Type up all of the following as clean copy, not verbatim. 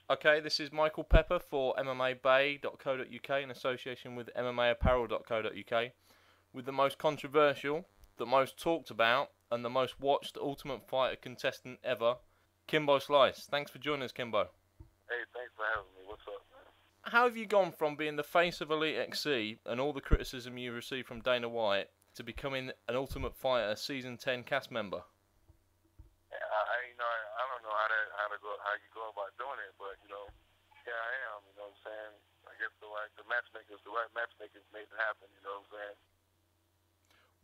Okay, this is Michael Pepper for MMABay.co.uk in association with MMAapparel.co.uk with the most controversial, the most talked about, and the most watched Ultimate Fighter contestant ever, Kimbo Slice. Thanks for joining us, Kimbo. Hey, thanks for having me. What's up, man? How have you gone from being the face of Elite XC and all the criticism you received from Dana White to becoming an Ultimate Fighter Season 10 cast member? I don't know how you go about doing it, but here I am. You know what I'm saying? I guess the right matchmakers made it happen. You know what I'm saying?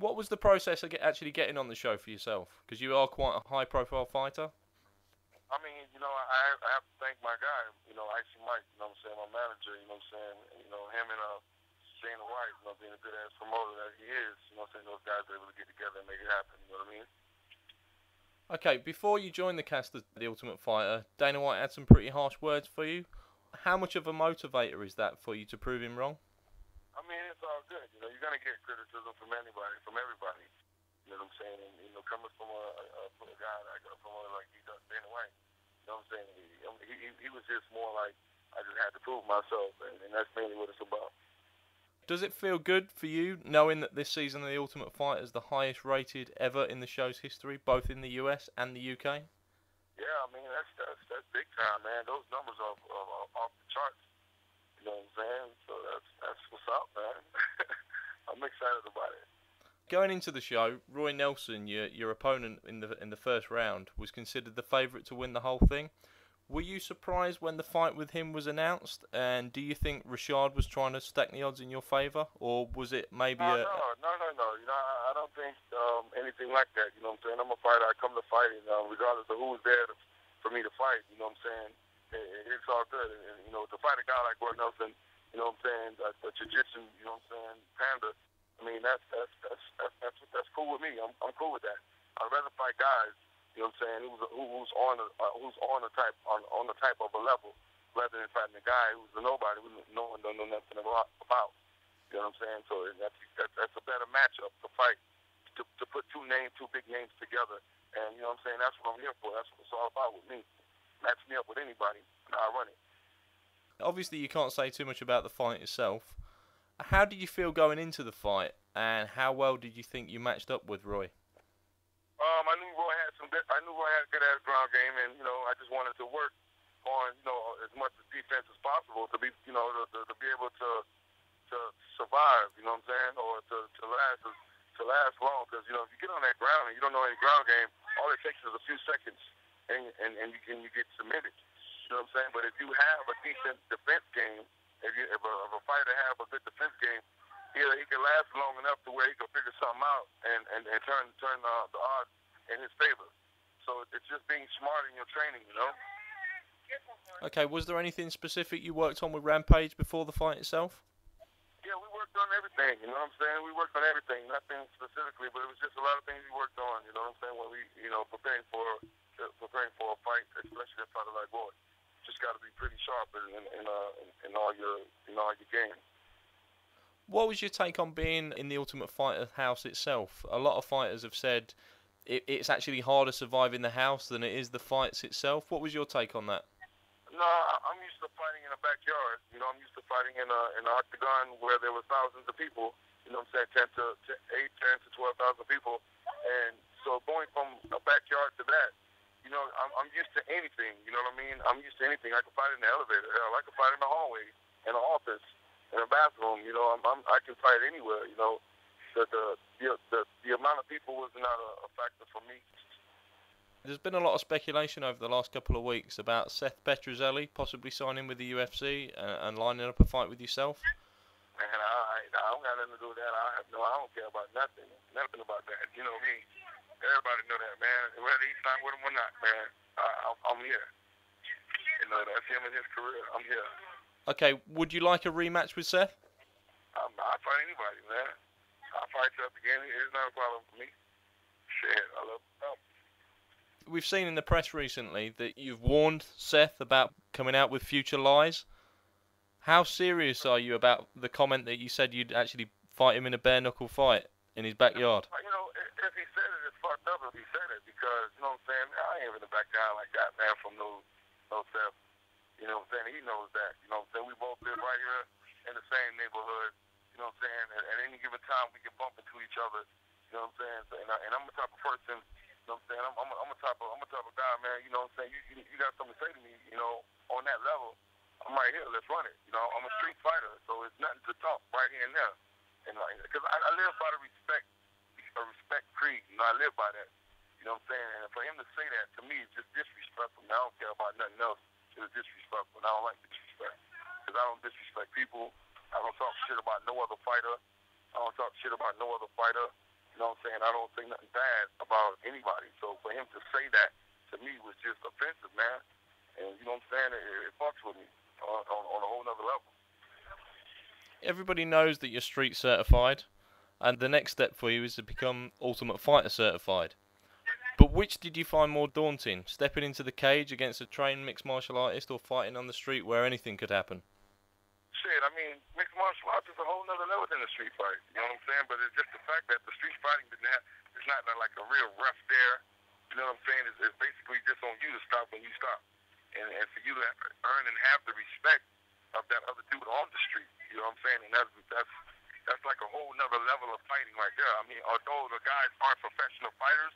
What was the process of actually getting on the show for yourself? Because you are quite a high-profile fighter. I mean, I have to thank my guy. Icy Mike. You know what I'm saying? My manager. You know what I'm saying? Him and Dana White. Being a good ass promoter that he is. You know what I'm saying? Those guys are able to get together and make it happen. You know what I mean? Okay, before you joined the cast of The Ultimate Fighter, Dana White had some pretty harsh words for you. How much of a motivator is that for you to prove him wrong? I mean, it's all good. You're going to get criticism from anybody, from everybody. You know what I'm saying? And, coming from a guy like Dana White, you know what I'm saying? He was just more like, I just had to prove myself, and that's mainly what it's about. Does it feel good for you knowing that this season of The Ultimate Fighter is the highest rated ever in the show's history, both in the US and the UK? Yeah, I mean, that's big time, man. Those numbers are off the charts. You know what I'm saying? So that's what's up, man. I'm excited about it. Going into the show, Roy Nelson, your opponent in the first round, was considered the favourite to win the whole thing. Were you surprised when the fight with him was announced? And do you think Rashad was trying to stack the odds in your favour, or was it maybe No. I don't think anything like that. You know what I'm saying? I'm a fighter. I come to fight, regardless of who's there for me to fight. You know what I'm saying? It's all good. And to fight a guy like Roy Nelson, you know what I'm saying? A jiu-jitsu, you know what I'm saying? Panda. I mean, that's cool with me. I'm cool with that. I'd rather fight guys. You know what I'm saying? Who's on the type of a level, rather than fighting a guy who's a nobody who no one don't know nothing about. You know what I'm saying? So that's a better matchup to fight, to put two big names together. And you know what I'm saying? That's what I'm here for. That's what it's all about with me. Match me up with anybody, and I'll run it. Obviously, you can't say too much about the fight itself. How did you feel going into the fight, and how well did you think you matched up with Roy? I knew Roy had a good ass ground game, and I just wanted to work on as much defense as possible to be to be able to survive. You know what I'm saying, or to last long. Because if you get on that ground and you don't know any ground game, all it takes is a few seconds, and you get submitted. You know what I'm saying? But if you have a decent defense game, if a fighter have a good defense game, he can last long enough to where he can figure something out and turn the odds in his favor. So it's just being smart in your training, Okay, was there anything specific you worked on with Rampage before the fight itself? Yeah, we worked on everything, you know what I'm saying? We worked on everything, nothing specifically, but it was just a lot of things we worked on, you know what I'm saying, when we, preparing for a fight, especially a fighter like Roy. Just got to be pretty sharp in all your game. What was your take on being in the Ultimate Fighter house itself? A lot of fighters have said it's actually harder surviving the house than it is the fights itself. What was your take on that? No, I'm used to fighting in a backyard. I'm used to fighting in an octagon where there were thousands of people. You know what I'm saying? 10 to 12,000 people. And so going from a backyard to that, I'm used to anything. You know what I mean? I'm used to anything. I can fight in the elevator. Hell, I can fight in the hallway, in the office, in a bathroom. I can fight anywhere. The amount of people was not a factor for me. There's been a lot of speculation over the last couple of weeks about Seth Petrozelli possibly signing with the UFC and lining up a fight with yourself. Man, I don't got nothing to do with that. I don't care about nothing about that. You know me. Everybody know that, man. Whether he signed with him or not, man, I'm here. That's him and his career. I'm here. Okay, would you like a rematch with Seth? I'll fight anybody, man. I'll fight you up again. It's not a problem for me. Shit, I love him. We've seen in the press recently that you've warned Seth about coming out with future lies. How serious are you about the comment that you said you'd actually fight him in a bare-knuckle fight in his backyard? If he said it, it's fucked up if he said it, because, you know what I'm saying, I ain't even back down like that, man, from no Seth. You You know what I'm saying? He knows that. You know what I'm saying? We both live right here in the same neighborhood. You know what I'm saying? At any given time, we can bump into each other. You know what I'm saying? So, and I'm the type of person. You know what I'm saying? I'm a type of guy, man. You know what I'm saying? You got something to say to me. You know, on that level, I'm right here. Let's run it. You know, I'm a street fighter, so it's nothing to talk right here and there. And like, because I live by the respect creed. You know, I live by that. You know what I'm saying? And for him to say that to me is just disrespectful. I don't care about nothing else. It's disrespectful. And I don't like disrespect because I don't disrespect people. I don't talk shit about no other fighter. I don't talk shit about no other fighter. You know what I'm saying? I don't say nothing bad about anybody. So for him to say that to me was just offensive, man. And you know what I'm saying? It fucks with me on a whole nother level. Everybody knows that you're street certified, and the next step for you is to become Ultimate Fighter certified. But which did you find more daunting? Stepping into the cage against a trained mixed martial artist or fighting on the street where anything could happen? Shit, I mean, mixed martial arts is a whole nother level than the street fight. You know what I'm saying? But it's just the fact that the street fighting it's not like a real rough there. You know what I'm saying? It's basically just on you to stop when you stop. And for you to earn and have the respect of that other dude on the street. You know what I'm saying? And that's like a whole nother level of fighting right there. I mean, although the guys aren't professional fighters,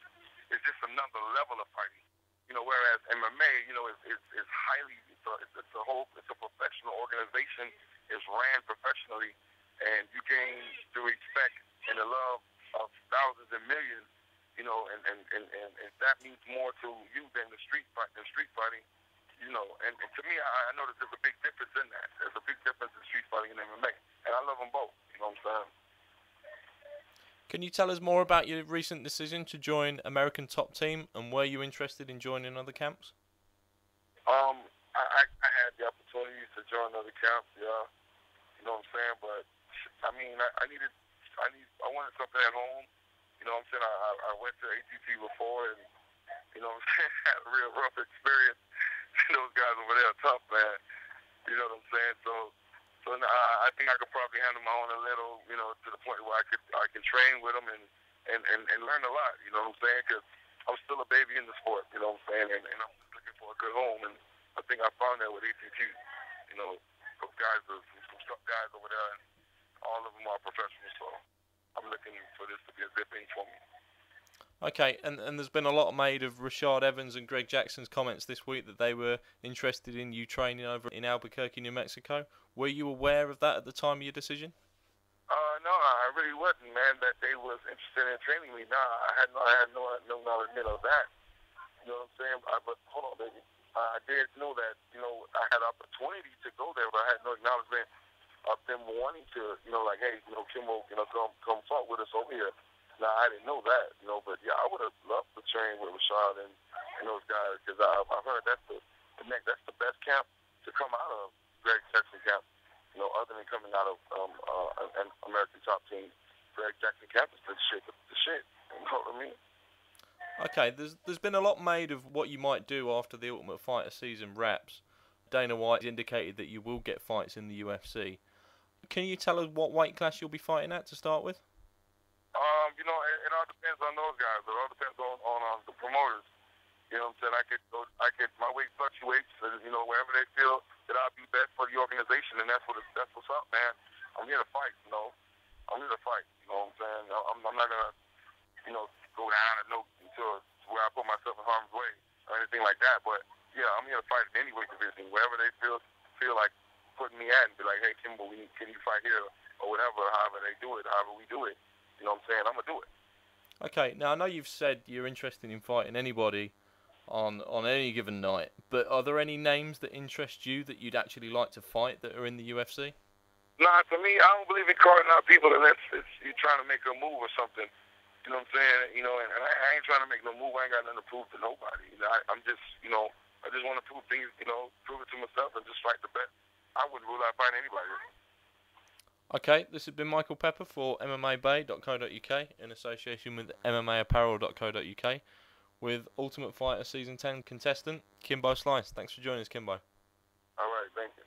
it's just another level of fighting. You know, whereas MMA, you know, is highly, it's a professional organization. It's ran professionally, and you gain the respect and the love of thousands and millions. You know, and that means more to you than the street fighting. You know, and to me, I know that there's a big difference in that. There's a big difference in street fighting and MMA, and I love them both. You know what I'm saying? Can you tell us more about your recent decision to join American Top Team, and were you interested in joining other camps? I had the opportunity to join other camps, yeah. You know what I'm saying? But I mean, I wanted something at home. You know what I'm saying? I went to ATT before, and you know what I'm saying, had a real rough experience. Those guys over there are tough, man. You know what I'm saying? So I think I could probably handle my own a little, you know, to the point where I can train with them and learn a lot. You know what I'm saying? Because I'm still a baby in the sport. You know what I'm saying? And I'm just looking for a good home, and I think I found that with ATT. You know, some guys over there, and all of them are professionals. So I'm looking for this to be a good thing for me. Okay, and there's been a lot made of Rashad Evans and Greg Jackson's comments this week that they were interested in you training over in Albuquerque, New Mexico. Were you aware of that at the time of your decision? No, I really wasn't, man, that they was interested in training me. Nah, I had no knowledge of that. You know what I'm saying? But hold on, baby. I did know that, you know, I had opportunity to go there, but I had no acknowledgement of them wanting to, you know, like, hey, you know, Kimbo, you know, come fight with us over here. Now, I didn't know that, you know, but yeah, I would have loved to train with Rashad and those guys, because I've heard that's the best camp to come out of Greg Jackson camp. You know, other than coming out of an American Top Team, Greg Jackson camp is the shit. You know what I mean? Okay, there's been a lot made of what you might do after the Ultimate Fighter season wraps. Dana White indicated that you will get fights in the UFC. Can you tell us what weight class you'll be fighting at to start with? You know, it all depends on those guys. It all depends on the promoters. You know what I'm saying? My weight fluctuates, you know, wherever they feel that I'll be best for the organization, and that's what's up, man. I'm here to fight, you know. I'm here to fight, you know what I'm saying? I'm not gonna, you know, go down until where I put myself in harm's way or anything like that. But yeah, I'm here to fight in any weight division, wherever they feel like putting me at, and be like, hey, Kimbo, can you fight here or whatever, however they do it, however we do it. You know what I'm saying? I'm gonna do it. Okay, now I know you've said you're interested in fighting anybody on any given night, but are there any names that interest you that you'd actually like to fight that are in the UFC? Nah, to me, I don't believe in calling out people unless you're trying to make a move or something. You know what I'm saying? You know, and I ain't trying to make no move. I ain't got nothing to prove to nobody. You know, I'm just, you know, I just want to prove things, you know, prove it to myself and just fight the best. I wouldn't rule out fighting anybody. Okay, this has been Michael Pepper for MMABay.co.uk in association with MMAapparel.co.uk with Ultimate Fighter Season 10 contestant Kimbo Slice. Thanks for joining us, Kimbo. All right, thank you.